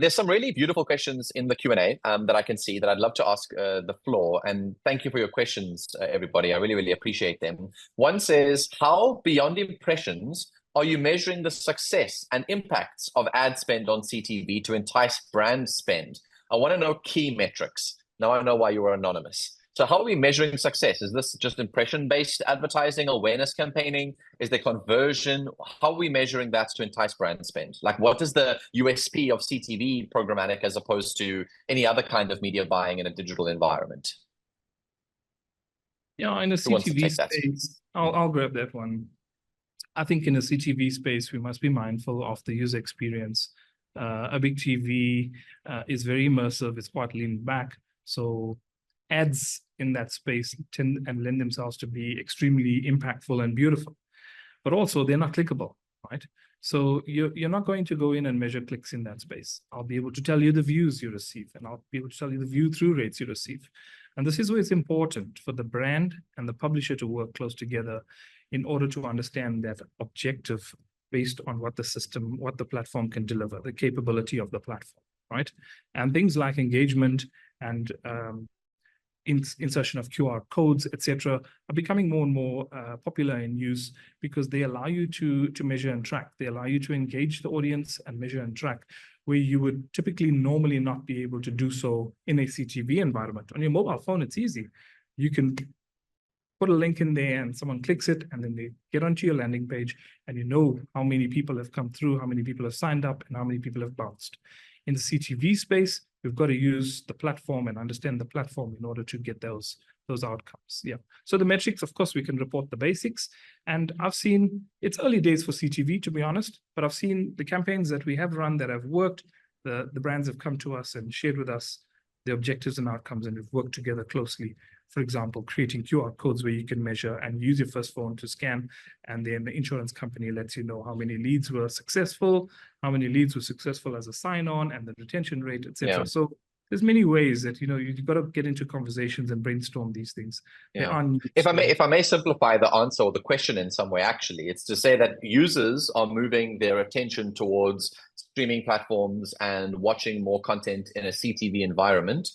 There's some really beautiful questions in the Q&A that I can see that I'd love to ask the floor. And thank you for your questions, everybody. I really, really appreciate them. One says, how beyond impressions are you measuring the success and impacts of ad spend on CTV to entice brand spend? I want to know key metrics. Now I know why you were anonymous. So how are we measuring success? Is this just impression-based advertising, awareness campaigning? Is there conversion? How are we measuring that to entice brand spend? Like, what is the USP of CTV programmatic as opposed to any other kind of media buying in a digital environment? Yeah, in a CTV space, I'll grab that one. I think in a CTV space, we must be mindful of the user experience. A big TV is very immersive. It's quite leaned back. So ads in that space tend and lend themselves to be extremely impactful and beautiful, but also they're not clickable, right? So you're not going to go in and measure clicks in that space. I'll be able to tell you the views you receive, and I'll be able to tell you the view-through rates you receive. And this is where it's important for the brand and the publisher to work close together in order to understand that objective based on what the platform can deliver, the capability of the platform, right? And things like engagement and insertion of QR codes, etc., are becoming more and more popular in use because they allow you to measure and track. They allow you to engage the audience and measure and track, where you would typically normally not be able to do so in a CTV environment. On your mobile phone, it's easy. You can put a link in there and someone clicks it, and then they get onto your landing page, and you know how many people have come through, how many people have signed up, and how many people have bounced. In the CTV space, we've got to use the platform and understand the platform in order to get those outcomes. Yeah. So the metrics, of course, we can report the basics. And I've seen, it's early days for CTV, to be honest, but I've seen the campaigns that we have run that have worked. The brands have come to us and shared with us the objectives and outcomes, and we've worked together closely. For example, creating QR codes where you can measure and use your first phone to scan, and then the insurance company lets you know how many leads were successful, how many leads were successful as a sign-on, and the retention rate, etc. Yeah. So there's many ways that you've got to get into conversations and brainstorm these things. Yeah. If I may simplify the answer or the question in some way, actually, it's to say that users are moving their attention towards streaming platforms and watching more content in a CTV environment.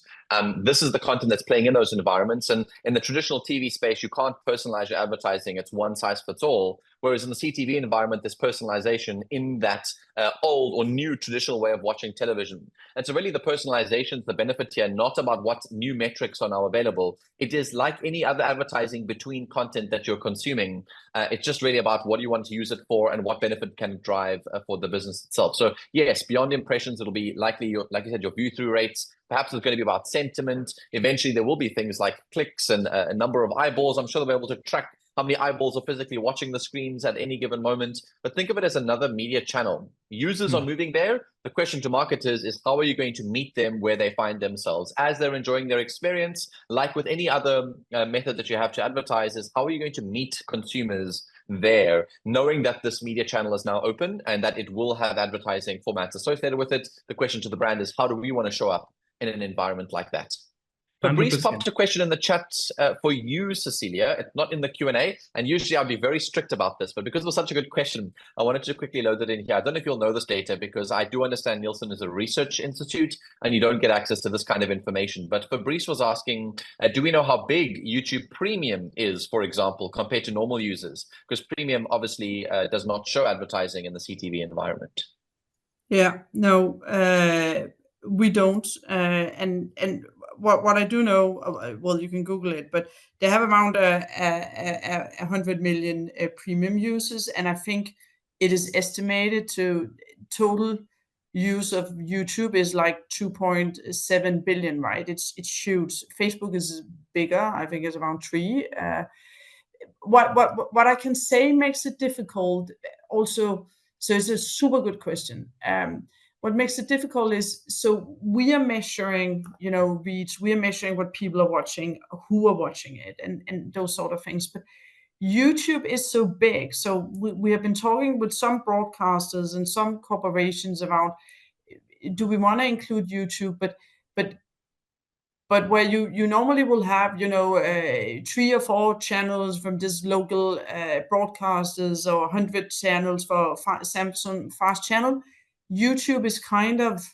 This is the content that's playing in those environments. And in the traditional TV space, you can't personalize your advertising. It's one size fits all. Whereas in the CTV environment, there's personalization in that old or new traditional way of watching television. And so really the personalization is the benefit here, not about what new metrics are now available. It is like any other advertising between content that you're consuming. It's just really about what you want to use it for and what benefit can it drive for the business itself. So yes, beyond impressions, it'll be likely, like you said, your view-through rates. Perhaps it's going to be about sentiment. Eventually, there will be things like clicks and a number of eyeballs. I'm sure they'll be able to track how many eyeballs are physically watching the screens at any given moment. But think of it as another media channel. Users are moving there. The question to marketers is, how are you going to meet them where they find themselves? As they're enjoying their experience, like with any other method that you have to advertise, is how are you going to meet consumers there, knowing that this media channel is now open and that it will have advertising formats associated with it? The question to the brand is, how do we want to show up in an environment like that? Fabrice 100%. Popped a question in the chat for you, Cecilia. It's not in the Q&A, and usually I'd be very strict about this, but because it was such a good question, I wanted to quickly load it in here. I don't know if you'll know this data, because I do understand Nielsen is a research institute and you don't get access to this kind of information. But Fabrice was asking, do we know how big YouTube Premium is, for example, compared to normal users? Because Premium obviously does not show advertising in the CTV environment. Yeah, no, we don't. And what I do know, well, you can Google it, but they have around 100 million premium users, and I think it is estimated to total use of YouTube is like 2.7 billion, right? It's huge. Facebook is bigger. I think it's around 3. What I can say makes it difficult also. So it's a super good question. What makes it difficult is, so we are measuring, reach, we are measuring what people are watching, who are watching it, and those sort of things. But YouTube is so big. So we have been talking with some broadcasters and some corporations about, do we want to include YouTube? But where you normally will have, 3 or 4 channels from this local broadcasters, or 100 channels for Samsung Fast Channel, YouTube is kind of,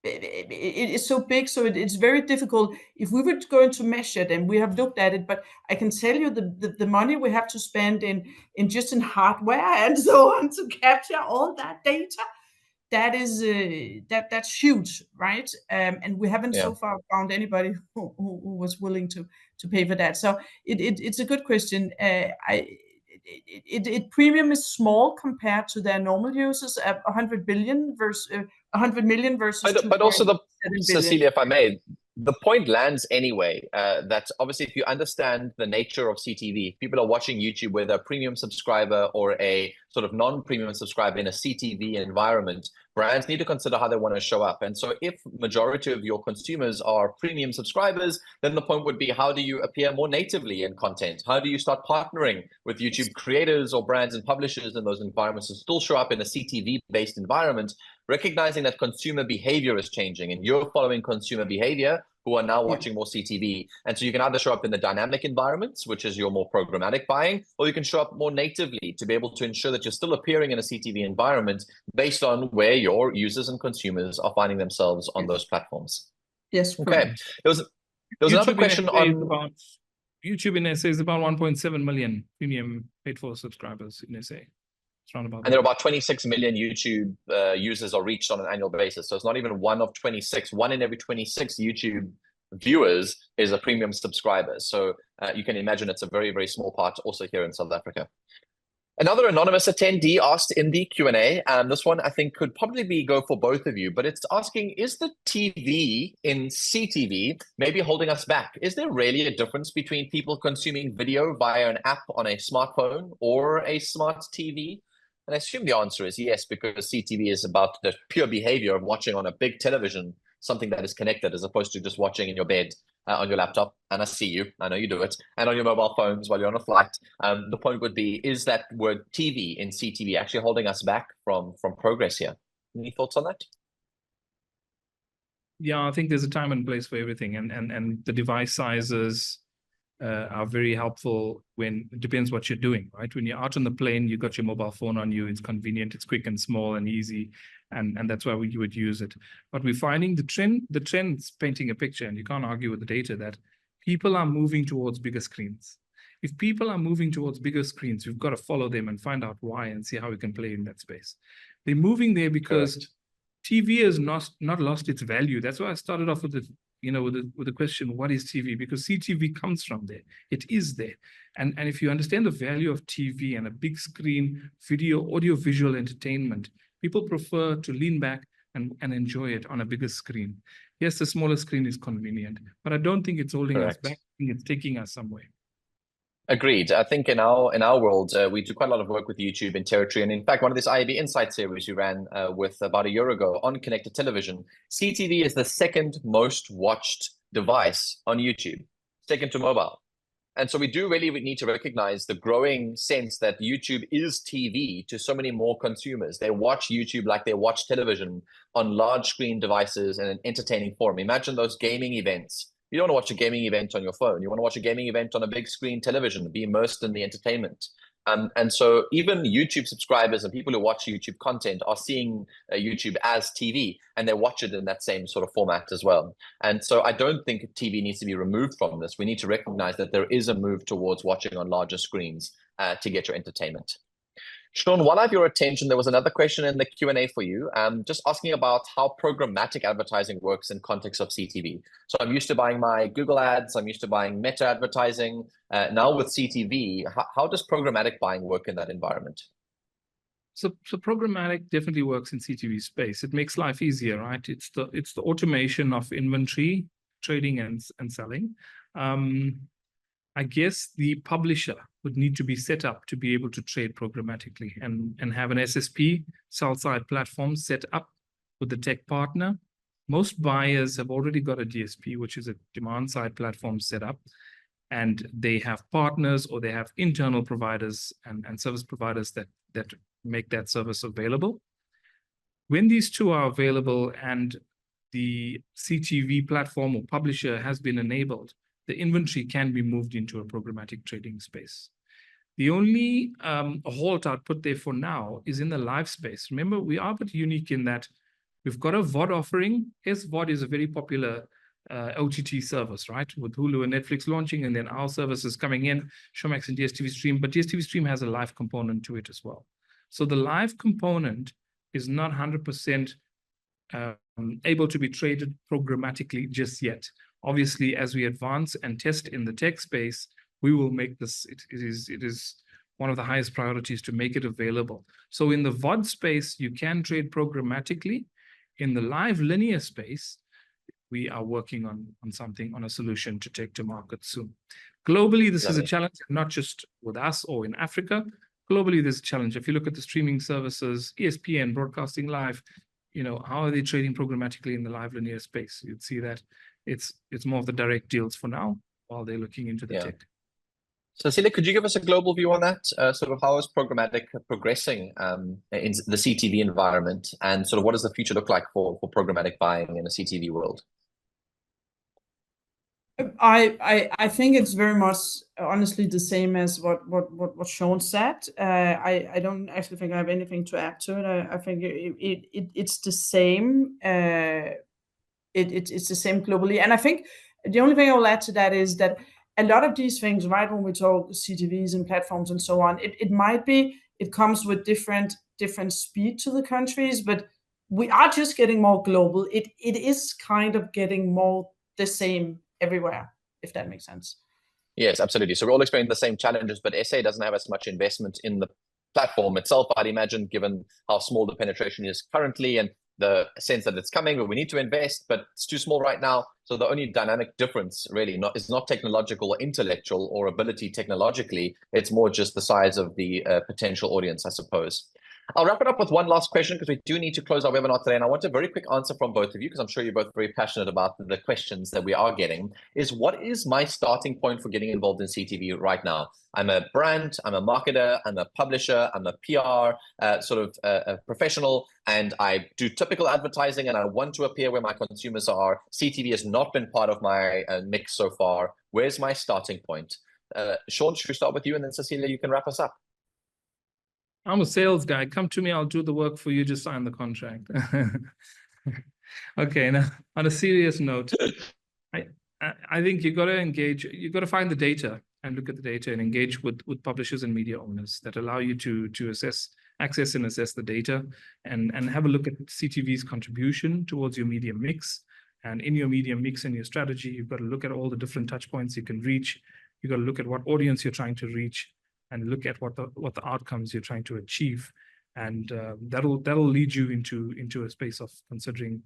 it is so big, so it's very difficult. If we were going to measure them, we have looked at it, but I can tell you the money we have to spend in just in hardware and so on to capture all that data, that is that's huge, right? And we haven't so far found anybody who was willing to pay for that. So it's a good question. Premium is small compared to their normal users, 100 billion versus 100 million versus. But also Cecilia, if I may, the point lands anyway, that obviously if you understand the nature of CTV, if people are watching YouTube, whether a premium subscriber or a sort of non-premium subscriber in a CTV environment, brands need to consider how they want to show up. And so if majority of your consumers are premium subscribers, then the point would be, how do you appear more natively in content? How do you start partnering with YouTube creators or brands and publishers in those environments to still show up in a CTV-based environment, recognizing that consumer behavior is changing and you're following consumer behavior who are now watching more CTV. And so you can either show up in the dynamic environments, which is your more programmatic buying, or you can show up more natively to be able to ensure that you're still appearing in a CTV environment based on where your users and consumers are finding themselves on those platforms. Yes. Okay. There was another question on YouTube in SA is about 1.7 million premium paid for subscribers in SA. And there are about 26 million YouTube users are reached on an annual basis. So it's not even 1 of 26. 1 in every 26 YouTube viewers is a premium subscriber. So you can imagine it's a very, very small part also here in South Africa. Another anonymous attendee asked in the Q&A, and this one I think could probably go for both of you, but it's asking, is the TV in CTV maybe holding us back? Is there really a difference between people consuming video via an app on a smartphone or a smart TV? And I assume the answer is yes, because CTV is about the pure behavior of watching on a big television, something that is connected, as opposed to just watching in your bed on your laptop. And I see you, I know you do it, and on your mobile phones while you're on a flight. The point would be, is that word TV in CTV actually holding us back from progress here? Any thoughts on that? Yeah, I think there's a time and place for everything, and the device sizes are very helpful when it depends what you're doing, right? When you're out on the plane, you got your mobile phone on you, it's convenient, it's quick and small and easy, and that's why you would use it. But we're finding the trend's painting a picture, and you can't argue with the data, that people are moving towards bigger screens. If people are moving towards bigger screens, we've got to follow them and find out why and see how we can play in that space. They're moving there because TV has not lost its value. That's why I started off with the with the question, what is TV? Because CTV comes from there. It is there. And if you understand the value of TV and a big screen, video, audio, visual entertainment, people prefer to lean back and enjoy it on a bigger screen. Yes, the smaller screen is convenient, but I don't think it's holding us back. I think it's taking us somewhere. Agreed. I think in our world, we do quite a lot of work with YouTube in territory. And in fact, one of this IAB Insight series we ran with about a year ago on connected television, CTV is the second most watched device on YouTube, second to mobile. And so we need to recognize the growing sense that YouTube is TV to so many more consumers. They watch YouTube like they watch television on large screen devices in an entertaining form. Imagine those gaming events. You don't want to watch a gaming event on your phone. You want to watch a gaming event on a big screen television, be immersed in the entertainment. And so even YouTube subscribers and people who watch YouTube content are seeing YouTube as TV, and they watch it in that same sort of format as well. And so I don't think TV needs to be removed from this. We need to recognize that there is a move towards watching on larger screens to get your entertainment. Sean, while I have your attention, there was another question in the Q&A for you, just asking about how programmatic advertising works in context of CTV. So I'm used to buying my Google ads, I'm used to buying Meta advertising. Now with CTV, how does programmatic buying work in that environment? So programmatic definitely works in CTV space. It makes life easier, right? It's the automation of inventory, trading and selling. I guess the publisher would need to be set up to be able to trade programmatically and have an SSP, sell-side platform set up with the tech partner. Most buyers have already got a DSP, which is a demand-side platform set up, and they have partners or they have internal providers and service providers that make that service available. When these two are available and the CTV platform or publisher has been enabled, the inventory can be moved into a programmatic trading space. The only halt I'd put there for now is in the live space. Remember, we are a bit unique in that we've got a VOD offering. Yes, VOD is a very popular OTT service, right? With Hulu and Netflix launching, and then our services coming in, Showmax and DSTV Stream, but DSTV Stream has a live component to it as well. So the live component is not 100% able to be traded programmatically just yet. Obviously, as we advance and test in the tech space, we will make this, it is one of the highest priorities to make it available. So in the VOD space, you can trade programmatically. In the live linear space, we are working on a solution to take to market soon. Globally, this is a challenge, not just with us or in Africa. Globally, there's a challenge. If you look at the streaming services, ESPN, Broadcasting Live, how are they trading programmatically in the live linear space? You'd see that it's more of the direct deals for now while they're looking into the tech. So Celia, could you give us a global view on that? Sort of how is programmatic progressing in the CTV environment, and sort of what does the future look like for programmatic buying in a CTV world? I think it's very much honestly the same as what Sean said. I don't actually think I have anything to add to it. I think it's the same. It's the same globally, and I think the only thing I'll add to that is that a lot of these things, right, when we talk CTVs and platforms and so on, it might be it comes with different speed to the countries, but we are just getting more global. It is kind of getting more the same everywhere, if that makes sense. Yes, absolutely. So we're all experiencing the same challenges, but SA doesn't have as much investment in the platform itself, I'd imagine, given how small the penetration is currently and the sense that it's coming, but we need to invest, but it's too small right now. So the only dynamic difference really is not technological or intellectual or ability technologically. It's more just the size of the potential audience, I suppose. I'll wrap it up with one last question because we do need to close our webinar today. And I want a very quick answer from both of you because I'm sure you're both very passionate about the questions that we are getting. Is what is my starting point for getting involved in CTV right now? I'm a brand, I'm a marketer, I'm a publisher, I'm a PR a professional, and I do typical advertising and I want to appear where my consumers are. CTV has not been part of my mix so far. Where's my starting point? Sean, should we start with you, and then Cecilia, you can wrap us up. I'm a sales guy. Come to me, I'll do the work for you, just sign the contract. Okay, now on a serious note, I think you got to engage, you got to find the data and look at the data and engage with publishers and media owners that allow you to access and assess the data and have a look at CTV's contribution towards your media mix. And in your media mix and your strategy, you've got to look at all the different touch points you can reach. You've got to look at what audience you're trying to reach and look at what the outcomes you're trying to achieve. And that'll lead you into a space of considering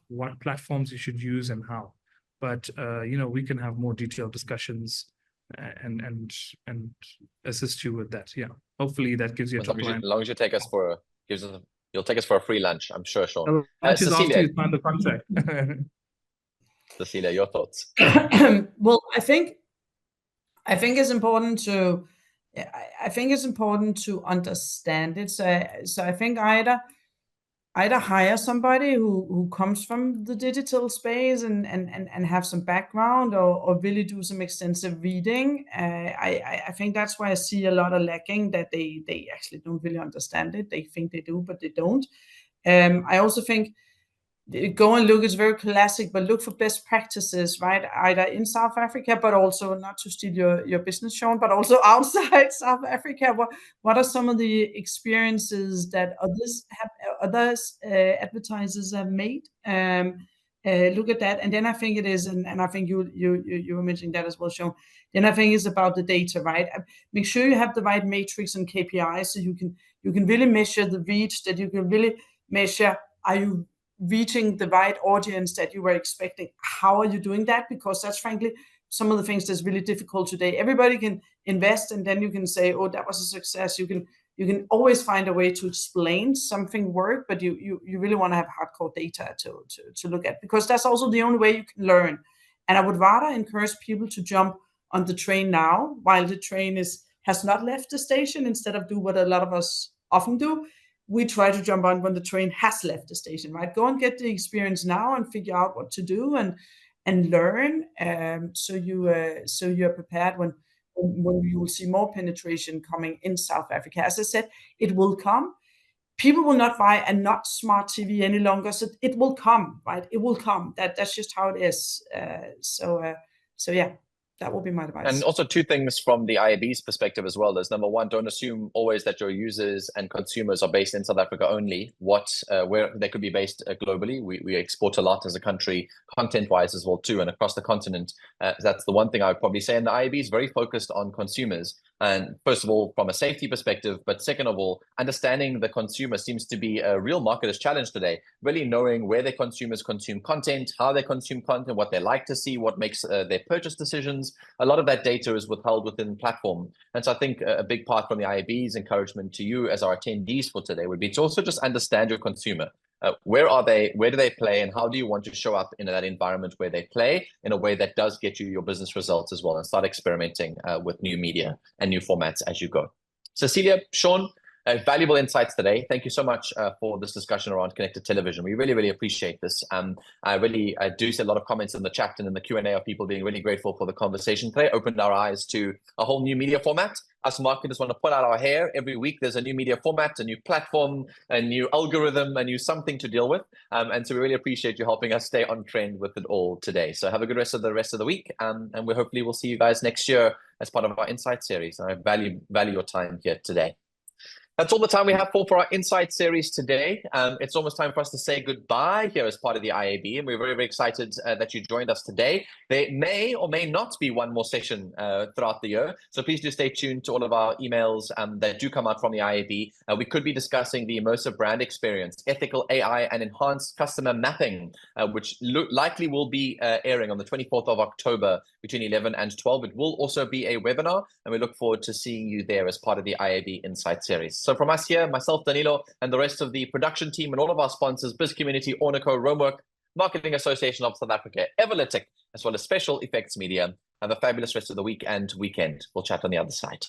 what platforms you should use and how. But we can have more detailed discussions and assist you with that. Yeah, hopefully that gives you a top line. As long as you take us for you'll take us for a free lunch, I'm sure, Sean. Lunch is after you sign the contract. Cecilia, your thoughts? Well, I think it's important to. I think it's important to understand it. So I think either hire somebody who comes from the digital space and have some background or really do some extensive reading. I think that's why I see a lot of lacking, that they actually don't really understand it. They think they do, but they don't. I also think go and look, it's very classic, but look for best practices, right? Either in South Africa, but also, not to steal your business, Sean, but also outside South Africa. What are some of the experiences that others advertisers have made? Look at that, and then I think it is, and I think you were mentioning that as well, Sean. Then I think it's about the data, right? Make sure you have the right matrix and KPIs so you can really measure the reach, that you can really measure, are you reaching the right audience that you were expecting? How are you doing that? Because that's frankly some of the things that's really difficult today. Everybody can invest, and then you can say, oh, that was a success. You can always find a way to explain something worked, but you really want to have hardcore data to look at, because that's also the only way you can learn. And I would rather encourage people to jump on the train now while the train has not left the station, instead of do what a lot of us often do. We try to jump on when the train has left the station, right? Go and get the experience now and figure out what to do and learn, so you're prepared when you will see more penetration coming in South Africa. As I said, it will come. People will not buy a not smart TV any longer, so it will come, right? It will come. That's just how it is. So yeah, that will be my advice. And also 2 things from the IAB's perspective as well is, number 1, don't assume always that your users and consumers are based in South Africa only. Where they could be based globally. We export a lot as a country, content-wise as well too, and across the continent. That's the one thing I would probably say. And the IAB is very focused on consumers. And first of all, from a safety perspective, but second of all, understanding the consumer seems to be a real marketer's challenge today. Really knowing where their consumers consume content, how they consume content, what they like to see, what makes their purchase decisions. A lot of that data is withheld within the platform. And so I think a big part from the IAB's encouragement to you as our attendees for today would be to also just understand your consumer. Where are they? Where do they play? And how do you want to show up in that environment where they play in a way that does get you your business results as well, and start experimenting with new media and new formats as you go. Cecilia, Sean, valuable insights today. Thank you so much for this discussion around connected television. We really, really appreciate this. I do see a lot of comments in the chat and in the Q&A of people being really grateful for the conversation today. Opened our eyes to a whole new media format. Us marketers want to pull out our hair. Every week there's a new media format, a new platform, a new algorithm, a new something to deal with. And so we really appreciate you helping us stay on trend with it all today. So have a good rest of the week. And we hopefully will see you guys next year as part of our Insight series. I value your time here today. That's all the time we have for our Insight series today. It's almost time for us to say goodbye here as part of the IAB, and we're very, very excited that you joined us today. There may or may not be one more session throughout the year, so please do stay tuned to all of our emails that do come out from the IAB. We could be discussing the immersive brand experience, ethical AI, and enhanced customer mapping, which likely will be airing on the 24th of October between 11 and 12. It will also be a webinar, and we look forward to seeing you there as part of the IAB Insight series. So from us here, myself, Danilo, and the rest of the production team and all of our sponsors, Biz Community, Ornico, Romework, Marketing Association of South Africa, Everlytic, as well as Special Effects Media, have a fabulous rest of the week and weekend. We'll chat on the other side.